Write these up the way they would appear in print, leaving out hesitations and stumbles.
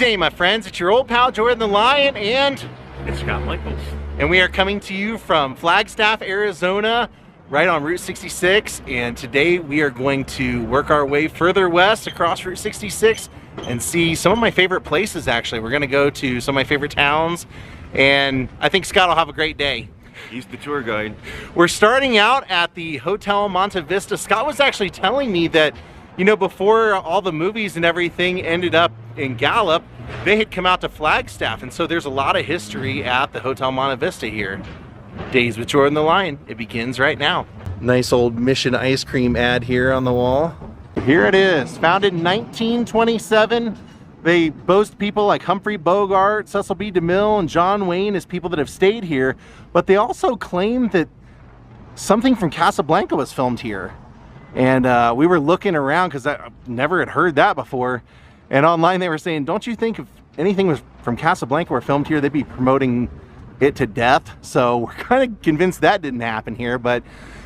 day, my friends. It's your old pal Jordan the Lion, and it's Scott Michaels. And we are coming to you from Flagstaff, Arizona, right on Route 66. And today we are going to work our way further west across Route 66 and see some of my favorite places, actually. We're going to go to some of my favorite towns, and I think Scott will have a great day. He's the tour guide. We're starting out at the Hotel Monte Vista. Scott was actually telling me that, you know, before all the movies and everything ended up in Gallup, they had come out to Flagstaff, and so there's a lot of history at the Hotel Monte Vista here. Daze with Jordan the Lion. It begins right now. Nice old Mission ice cream ad here on the wall. Here it is, founded in 1927. They boast people like Humphrey Bogart, Cecil B. DeMille, and John Wayne as people that have stayed here, but they also claim that something from Casablanca was filmed here. And we were looking around because I never had heard that before. And online they were saying, don't you think if anything was from Casablanca were filmed here, they'd be promoting it to death? So we're kind of convinced that didn't happen here, but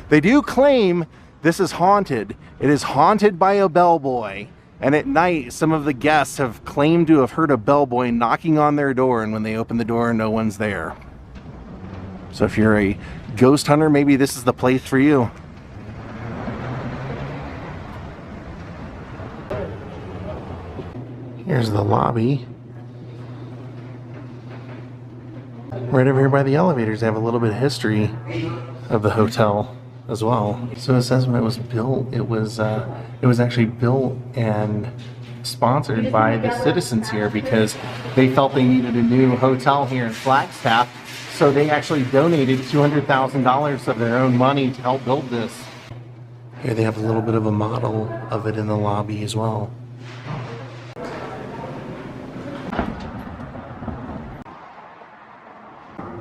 they do claim this is haunted. It is haunted by a bellboy. And at night, some of the guests have claimed to have heard a bellboy knocking on their door, and when they open the door, no one's there. So if you're a ghost hunter, maybe this is the place for you. Here's the lobby. Right over here by the elevators, they have a little bit of history of the hotel as well. So it says when it was built, it was actually built and sponsored by the citizens here because they felt they needed a new hotel here in Flagstaff. So they actually donated $200,000 of their own money to help build this. Here they have a little bit of a model of it in the lobby as well.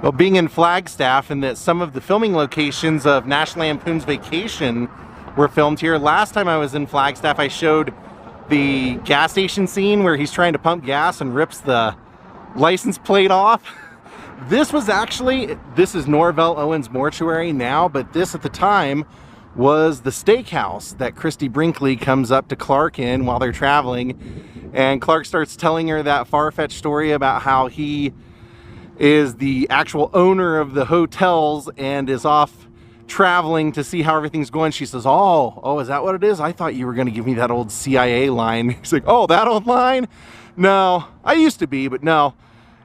Well, being in Flagstaff and that some of the filming locations of National Lampoon's Vacation were filmed here. Last time I was in Flagstaff, I showed the gas station scene where he's trying to pump gas and rips the license plate off. This was actually, this is Norvell Owens Mortuary now, but this at the time was the steakhouse that Christy Brinkley comes up to Clark in while they're traveling. And Clark starts telling her that far-fetched story about how he is the actual owner of the hotels and is off traveling to see how everything's going. She says, oh, is that what it is? I thought you were going to give me that old CIA line. He's like, oh, that old line? No, I used to be, but no.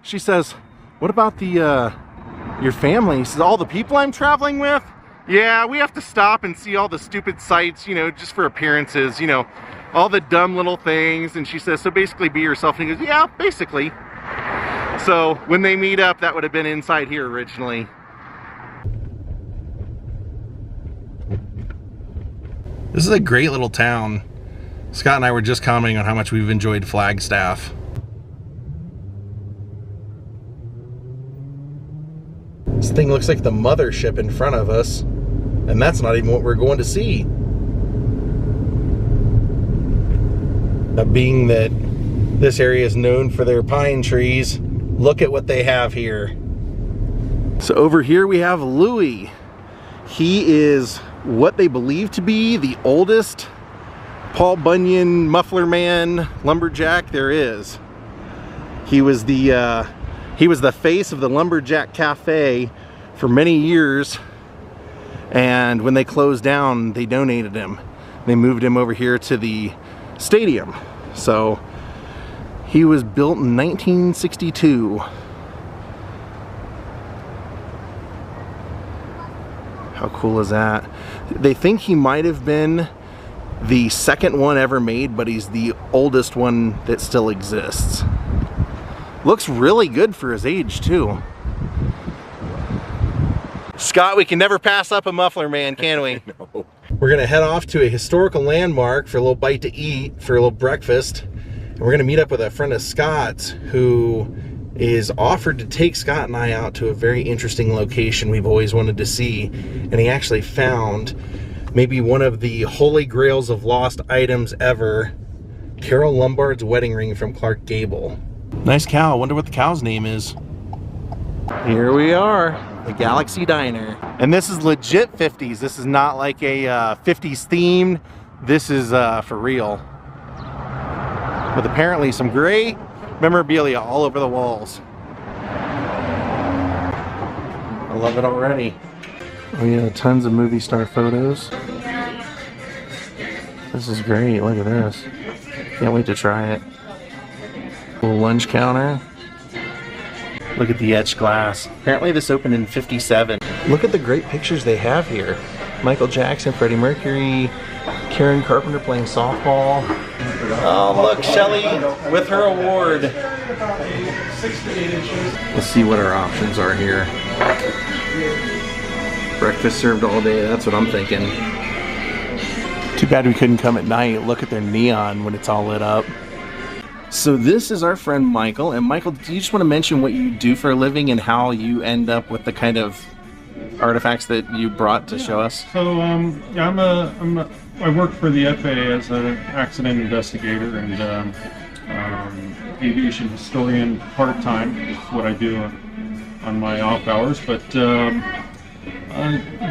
She says, what about your family? He says, all the people I'm traveling with? Yeah, we have to stop and see all the stupid sights, you know, just for appearances, you know, all the dumb little things. And she says, so basically be yourself. And he goes, yeah, basically. So when they meet up, that would have been inside here originally. This is a great little town. Scott and I were just commenting on how much we've enjoyed Flagstaff. This thing looks like the mothership in front of us, and that's not even what we're going to see. Being that this area is known for their pine trees, look at what they have here. So over here we have Louis. He is what they believe to be the oldest Paul Bunyan muffler man lumberjack there is. He was the face of the Lumberjack Cafe for many years, and when they closed down, they donated him. They moved him over here to the stadium. So he was built in 1962. How cool is that? They think he might have been the second one ever made, but he's the oldest one that still exists. Looks really good for his age too. Scott, we can never pass up a muffler man, can we? No. We're gonna head off to a historical landmark for a little bite to eat, for a little breakfast. And we're gonna meet up with a friend of Scott's who is offered to take Scott and I out to a very interesting location we've always wanted to see. And he actually found maybe one of the holy grails of lost items ever, Carole Lombard's wedding ring from Clark Gable. Nice cow. I wonder what the cow's name is. Here we are, the Galaxy Diner. And this is legit 50s. This is not like a 50s theme. This is for real. With apparently some great memorabilia all over the walls. I love it already. Oh yeah, tons of movie star photos. This is great, look at this. Can't wait to try it. Little lunch counter. Look at the etched glass. Apparently this opened in '57. Look at the great pictures they have here. Michael Jackson, Freddie Mercury, Karen Carpenter playing softball. Oh look, Shelly with her award. Let's see what our options are here. Breakfast served all day, that's what I'm thinking. Too bad we couldn't come at night. Look at their neon when it's all lit up. So this is our friend Michael. And Michael, do you just want to mention what you do for a living and how you end up with the kind of artifacts that you brought to show us? So I work for the FAA as an accident investigator and aviation historian part-time is what I do on my off hours. But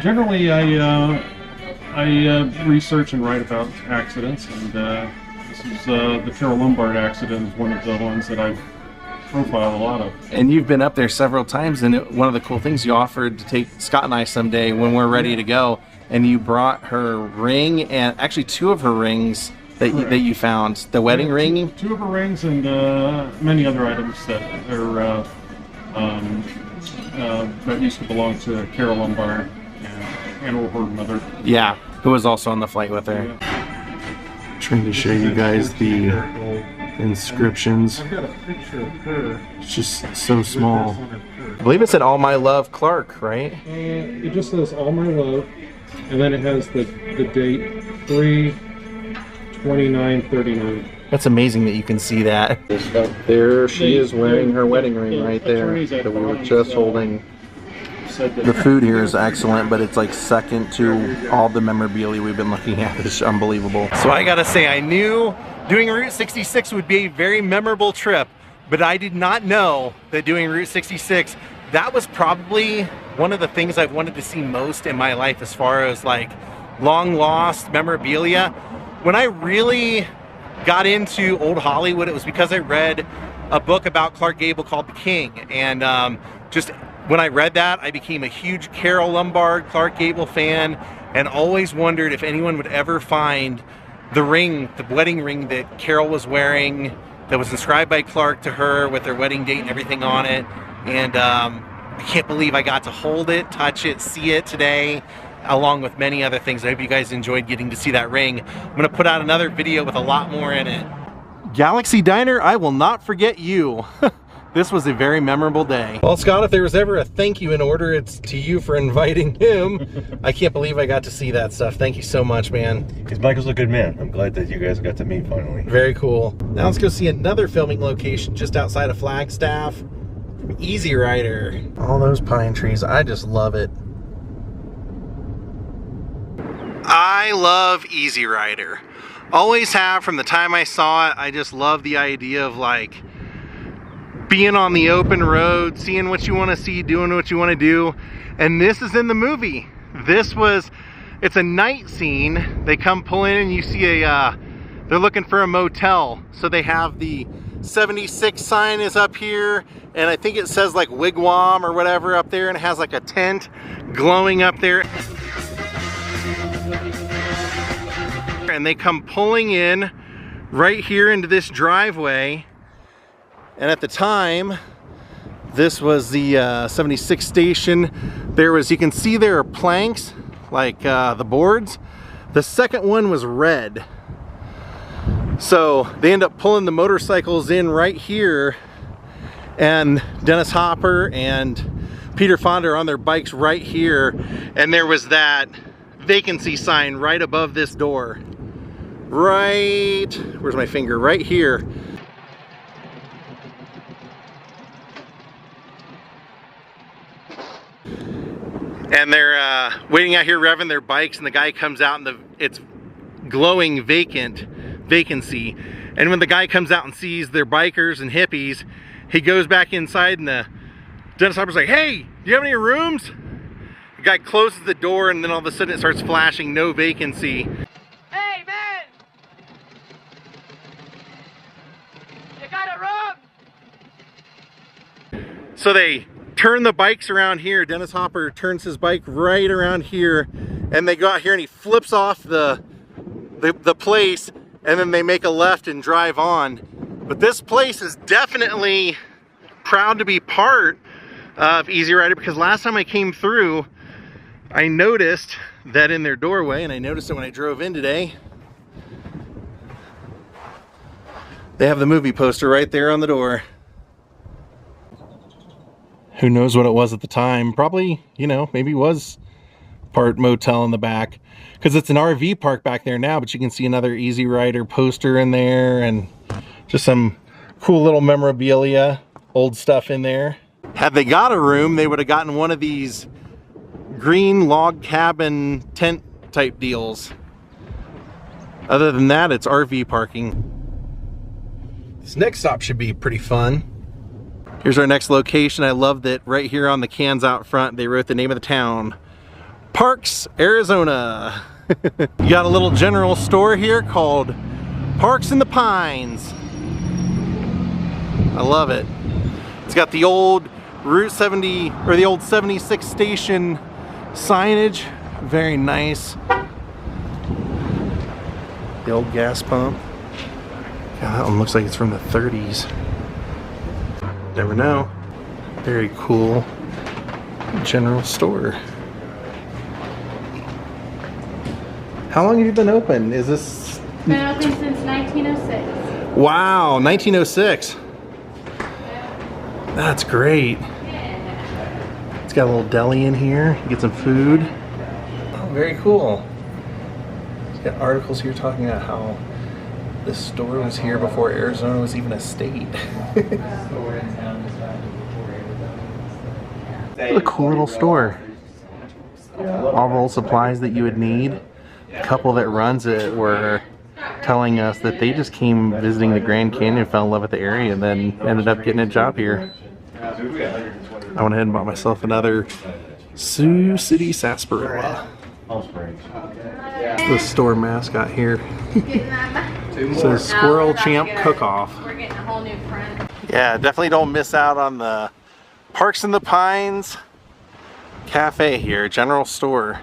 generally I research and write about accidents, and this is the Carole Lombard accident is one of the ones that I've profiled a lot of. And you've been up there several times, and one of the cool things you offered to take Scott and I someday when we're ready to go, and you brought her ring, and actually two of her rings that you found. The wedding ring? Two of her rings and many other items that are that used to belong to Carole Lombard and or her mother. Yeah, who was also on the flight with her. Yeah. Trying to show you guys the inscriptions. I've got a picture of her. It's just so small. I believe it said "All My Love, Clark," right? It just says "All My Love," and then it has the date 3/29/39. That's amazing that you can see that. There she is wearing her wedding ring right there that we were just holding. The food here is excellent, but it's like second to all the memorabilia we've been looking at. It's unbelievable. So I gotta say, I knew doing Route 66 would be a very memorable trip, but I did not know that doing Route 66, that was probably one of the things I've wanted to see most in my life as far as like long lost memorabilia. When I really got into old Hollywood, it was because I read a book about Clark Gable called The King, and just when I read that, I became a huge Carole Lombard, Clark Gable fan, and always wondered if anyone would ever find the ring, the wedding ring that Carole was wearing, that was inscribed by Clark to her with their wedding date and everything on it. And I can't believe I got to hold it, touch it, see it today, along with many other things. I hope you guys enjoyed getting to see that ring. I'm gonna put out another video with a lot more in it. Galaxy Diner, I will not forget you. This was a very memorable day. Well, Scott, if there was ever a thank you in order, it's to you for inviting him. I can't believe I got to see that stuff. Thank you so much, man. Because Michael's a good man. I'm glad that you guys got to meet finally. Very cool. Now let's go see another filming location just outside of Flagstaff. Easy Rider. All those pine trees, I just love it. I love Easy Rider. Always have from the time I saw it. I just love the idea of like being on the open road, seeing what you want to see, doing what you want to do. And this is in the movie. It's a night scene. They come pull in and you see they're looking for a motel. So they have the 76 sign is up here, and I think it says like wigwam or whatever up there, and it has like a tent glowing up there. And they come pulling in right here into this driveway. And at the time, this was the 76 station. You can see there are planks, like the boards. The second one was red. So they end up pulling the motorcycles in right here, and Dennis Hopper and Peter Fonda are on their bikes right here. And there was that vacancy sign right above this door. Right, where's my finger? Right here. And they're waiting out here revving their bikes, and the guy comes out and it's glowing vacancy. And when the guy comes out and sees they're bikers and hippies, he goes back inside, and the Dennis Hopper's like, "Hey, do you have any rooms?" The guy closes the door, and then all of a sudden it starts flashing no vacancy. Hey man! You got a room? So they turn the bikes around here. Dennis Hopper turns his bike right around here, and they go out here and he flips off the place, and then they make a left and drive on. But this place is definitely proud to be part of Easy Rider, because last time I came through, I noticed that in their doorway, and I noticed it when I drove in today, they have the movie poster right there on the door. Who knows what it was at the time? Probably, you know, maybe it was part motel in the back, because it's an RV park back there now, but you can see another Easy Rider poster in there and just some cool little memorabilia, old stuff in there. Had they got a room, they would have gotten one of these green log cabin tent type deals. Other than that, it's RV parking. This next stop should be pretty fun. Here's our next location. I love that right here on the cans out front, they wrote the name of the town. Parks, Arizona. You got a little general store here called Parks in the Pines. I love it. It's got the old Route 70, or the old 76 station signage. Very nice. The old gas pump. God, that one looks like it's from the 30s. Never know. Very cool general store. How long have you been open? Is this? Been open since 1906. Wow, 1906. That's great. It's got a little deli in here. You get some food. Oh, very cool. It's got articles here talking about how this store was here before Arizona was even a state. What a cool little store. All the little supplies that you would need. The couple that runs it were telling us that they just came visiting the Grand Canyon, fell in love with the area, and then ended up getting a job here. I went ahead and bought myself another Sioux City sarsaparilla. The store mascot here. Says Squirrel Champ Cook-Off. We're getting a whole new friend. Yeah, definitely don't miss out on the Parks in the Pines Cafe here, general store.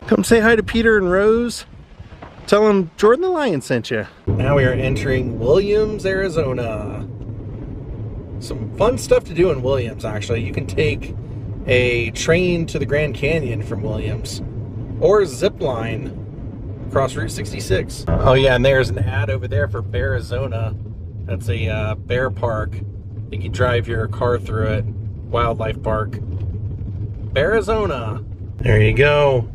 Come say hi to Peter and Rose. Tell them Jordan the Lion sent you. Now we are entering Williams, Arizona. Some fun stuff to do in Williams, actually. You can take a train to the Grand Canyon from Williams, or zip line across Route 66. Oh yeah, and there's an ad over there for Bearizona. That's a bear park. You can drive your car through it. Wildlife park. Bearizona. There you go.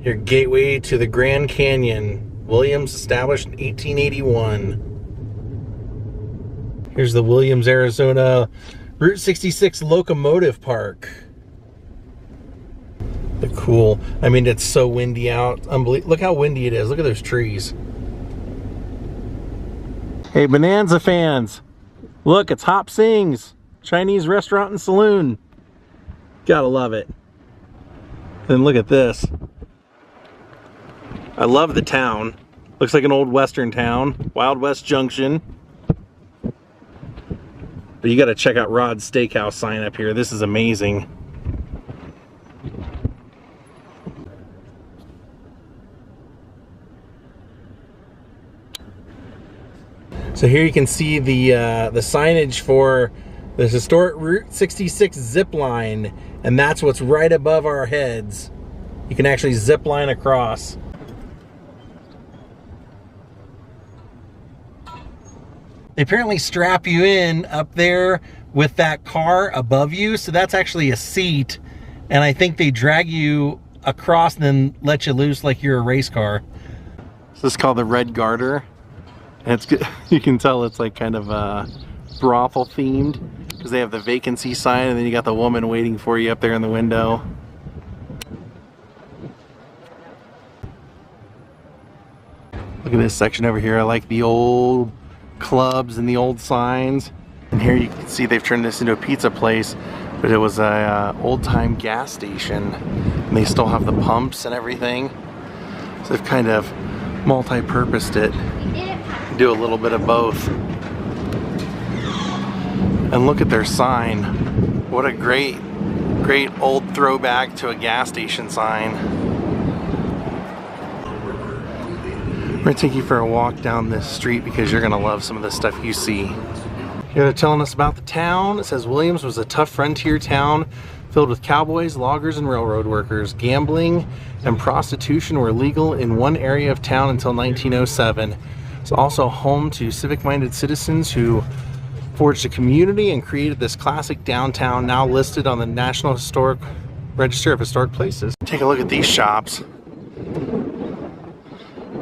Your gateway to the Grand Canyon. Williams, established in 1881. Here's the Williams, Arizona Route 66 Locomotive Park. They're cool. I mean, it's so windy out. Unbelievable. Look how windy it is. Look at those trees. Hey, Bonanza fans. Look, it's Hop Sing's Chinese restaurant and saloon. Gotta love it. And look at this. I love the town. Looks like an old western town. Wild West Junction. But you gotta check out Rod's Steakhouse sign up here. This is amazing. So here you can see the signage for the historic Route 66 zip line, and that's what's right above our heads. You can actually zip line across. They apparently strap you in up there with that car above you, so that's actually a seat, and I think they drag you across and then let you loose like you're a race car. This is called the Red Garter, and it's good. You can tell it's like kind of brothel themed, because they have the vacancy sign, and then you got the woman waiting for you up there in the window. Look at this section over here. I like the old clubs and the old signs. And here you can see they've turned this into a pizza place, but it was a old-time gas station, and they still have the pumps and everything. So they've kind of multi-purposed it. Do a little bit of both. And look at their sign. What a great old throwback to a gas station sign. We're gonna take you for a walk down this street because you're gonna love some of the stuff you see. Here they're telling us about the town. It says Williams was a tough frontier town filled with cowboys, loggers, and railroad workers. Gambling and prostitution were legal in one area of town until 1907. It's also home to civic-minded citizens who forged a community and created this classic downtown, now listed on the National Historic Register of Historic Places. Take a look at these shops.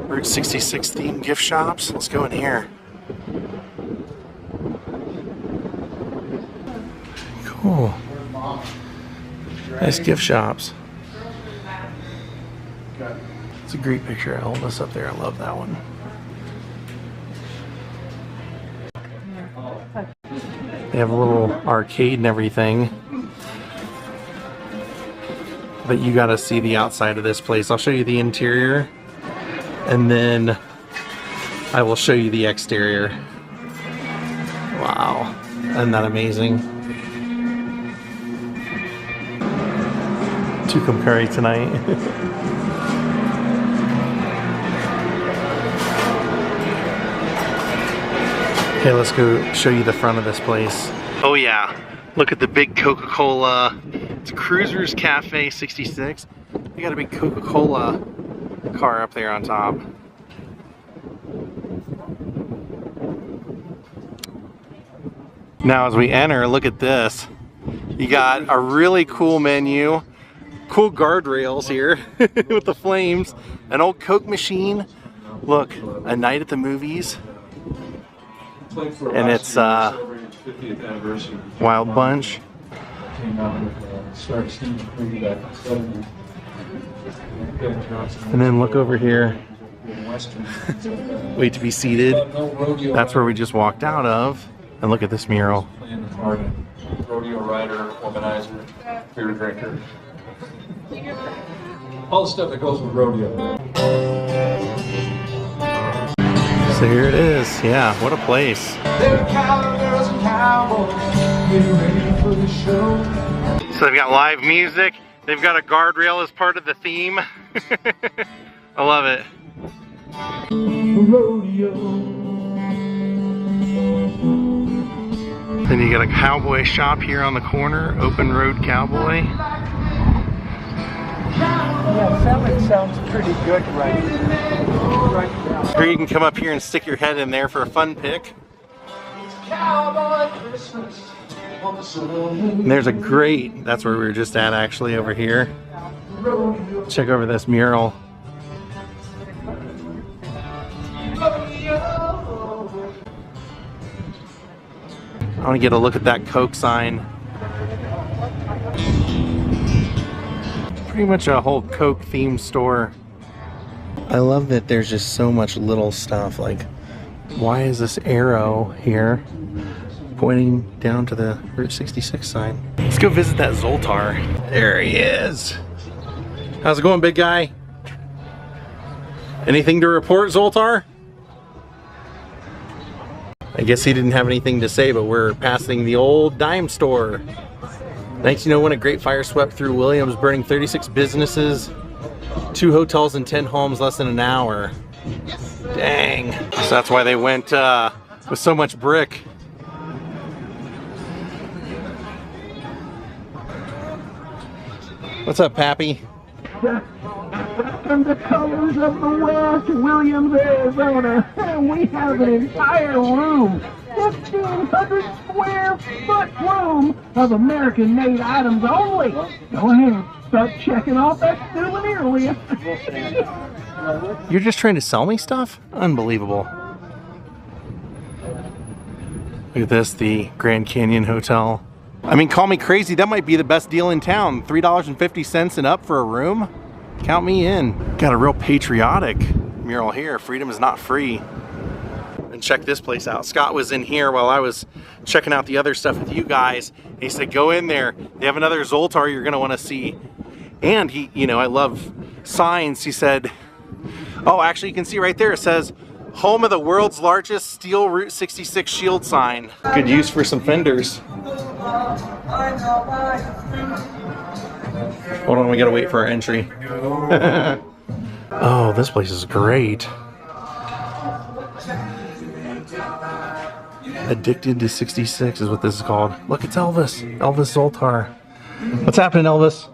Route 66 themed gift shops. Let's go in here. Cool. Nice gift shops. It's a great picture of Elvis up there. I love that one. They have a little arcade and everything. But you gotta see the outside of this place. I'll show you the interior and then I will show you the exterior. Wow, isn't that amazing? Tucum curry tonight. Okay, let's go show you the front of this place. Oh yeah, look at the big Coca-Cola. It's Cruisers Cafe 66. They got a big Coca-Cola car up there on top. Now as we enter, look at this. You got a really cool menu, cool guardrails here with the flames, an old Coke machine. Look, A Night at the Movies. And it's Wild Bunch. And then look over here. Wait to be seated. That's where we just walked out of. And look at this mural. Rodeo rider, womanizer, beer drinker. All the stuff that goes with rodeo. So here it is. Yeah, what a place. So they've got live music. They've got a guardrail as part of the theme. I love it. Then you got a cowboy shop here on the corner, Open Road Cowboy. Yeah, selling sounds pretty good right now. Or you can come up here and stick your head in there for a fun pick. And there's a grate. That's where we were just at actually over here. Check over this mural. I want to get a look at that Coke sign. Pretty much a whole Coke themed store. I love that there's just so much little stuff. Like, why is this arrow here pointing down to the Route 66 sign? Let's go visit that Zoltar. There he is. How's it going, big guy? Anything to report, Zoltar? I guess he didn't have anything to say, but we're passing the old dime store. 1901, a great fire swept through Williams, burning 36 businesses, 2 hotels, and 10 homes less than an hour. Dang. So that's why they went with so much brick. What's up, Pappy? From the colors of the West, Williams, Arizona, and we have an entire room, 1,500 square foot room of American-made items only. Go ahead, start checking off that souvenir list. You're just trying to sell me stuff? Unbelievable. Look at this, the Grand Canyon Hotel. I mean, call me crazy, that might be the best deal in town. $3.50 and up for a room? Count me in. Got a real patriotic mural here. Freedom is not free. And check this place out. Scott was in here while I was checking out the other stuff with you guys. He said, go in there. They have another Zoltar you're gonna wanna see. And he, you know, I love signs. He said, oh, actually you can see right there, it says, Home of the world's largest steel Route 66 shield sign. Good use for some fenders. Hold on, we gotta wait for our entry. Oh, this place is great. Addicted to 66 is what this is called. Look, it's Elvis. Elvis Zoltar. What's happening, Elvis?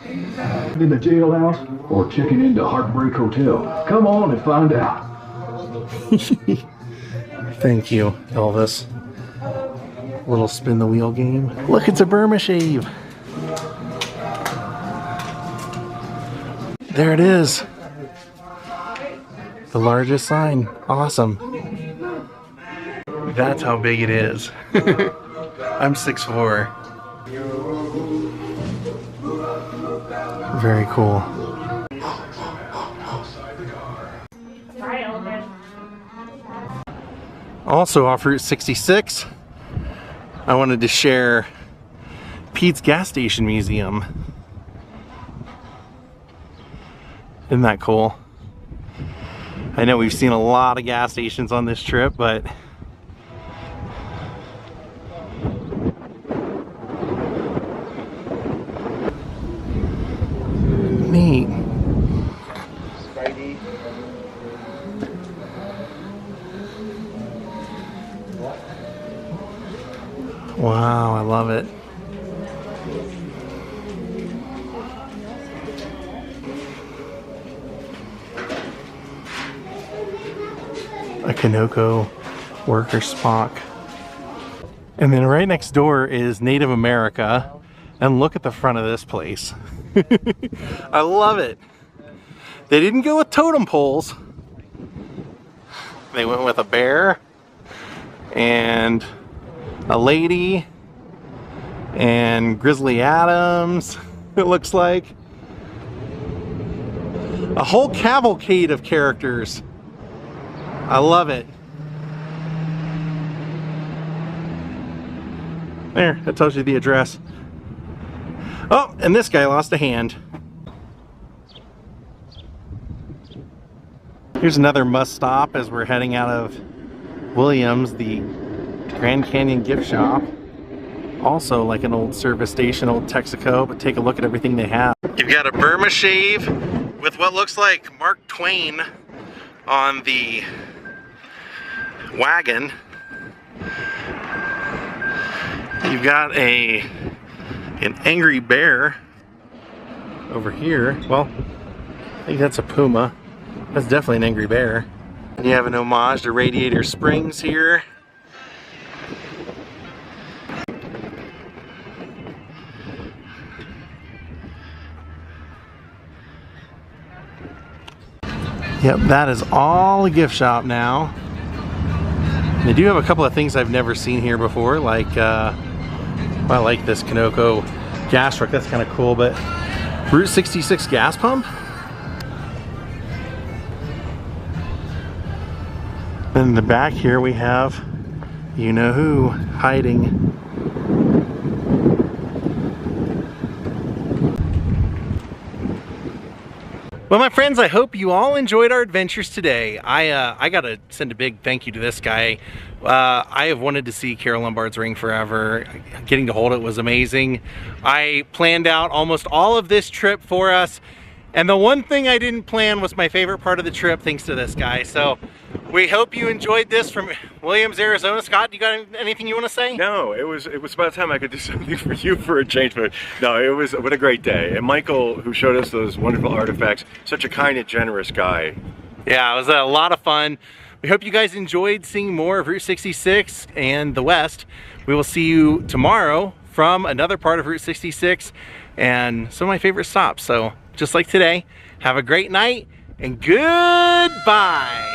In the jailhouse or checking into Heartbreak Hotel? Come on and find out. Thank you, Elvis. Little spin the wheel game. Look, it's a Burma shave. There it is. The largest sign. Awesome. That's how big it is. I'm 6'4". Very cool. Also off Route 66, I wanted to share Pete's Gas Station Museum. Isn't that cool? I know we've seen a lot of gas stations on this trip, but neat. Wow, I love it. A Kanoko worker Spock. And then right next door is Native America. And look at the front of this place. I love it. They didn't go with totem poles. They went with a bear and a lady and Grizzly Adams, it looks like. A whole cavalcade of characters. I love it. There, that tells you the address. Oh, and this guy lost a hand. Here's another must stop as we're heading out of Williams, the Grand Canyon gift shop. Also like an old service station, old Texaco, but take a look at everything they have. You've got a Burma shave with what looks like Mark Twain on the wagon. You've got an angry bear over here. Well, I think that's a puma. That's definitely an angry bear. And you have an homage to Radiator Springs here. Yep, that is all a gift shop now. They do have a couple of things I've never seen here before, like, well, I like this Kanoko gas truck, that's kind of cool, but Route 66 gas pump? Then in the back here we have you-know-who hiding. Well, my friends, I hope you all enjoyed our adventures today. I gotta send a big thank you to this guy. I have wanted to see Carole Lombard's ring forever. Getting to hold it was amazing. I planned out almost all of this trip for us, and the one thing I didn't plan was my favorite part of the trip, thanks to this guy. So we hope you enjoyed this from Williams, Arizona. Scott, you got anything you want to say? No, it was about time I could do something for you for a change, but no, what a great day. And Michael, who showed us those wonderful artifacts, such a kind and generous guy. Yeah, it was a lot of fun. We hope you guys enjoyed seeing more of Route 66 and the West. We will see you tomorrow from another part of Route 66 and some of my favorite stops. So just like today, have a great night and goodbye.